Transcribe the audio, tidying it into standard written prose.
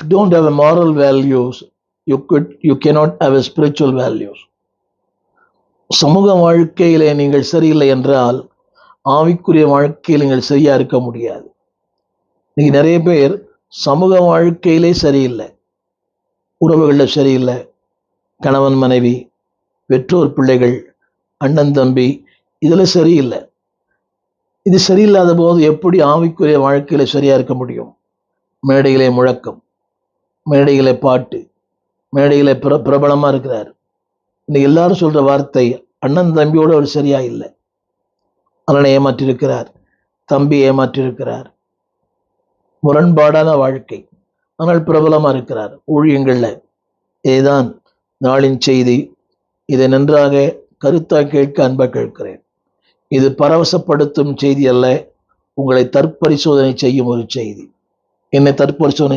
you don't have a moral values, you cannot have a spiritual values. சமூக வாழ்க்கையிலே நீங்கள் சரியில்லை என்றால் ஆவிக்குரிய வாழ்க்கையில் நீங்கள் சரியா இருக்க முடியாது. நீங்க நிறைய பேர் சமூக வாழ்க்கையிலே சரியில்லை, உறவுகளில் சரியில்லை, கணவன் மனைவி, பெற்றோர் பிள்ளைகள், அண்ணன் தம்பி, இதில் சரியில்லை. இது சரியில்லாத போது எப்படி ஆவிக்குரிய வாழ்க்கையில சரியா இருக்க முடியும்? மேடையிலே முழக்கம், மேடையிலே பாட்டு, மேடையிலே பிரபலமா இருக்கிறார். இன்னைக்கு எல்லாரும் சொல்ற வார்த்தை, அண்ணன் தம்பியோட அவர் சரியா இல்லை, அண்ணனை ஏமாற்றிருக்கிறார், தம்பி ஏமாற்றிருக்கிறார். முரண்பாடான வாழ்க்கை, ஆனால் பிரபலமா இருக்கிறார் ஊழியங்கள்ல. இதுதான் நாளின் செய்தி. இதை நன்றாக கருத்தாக கேட்க அன்பா கேட்கிறேன். இது பரவசப்படுத்தும் செய்தி அல்ல, உங்களை தற்பரிசோதனை செய்யும் ஒரு செய்தி. என்னை தற்பரிசோதனை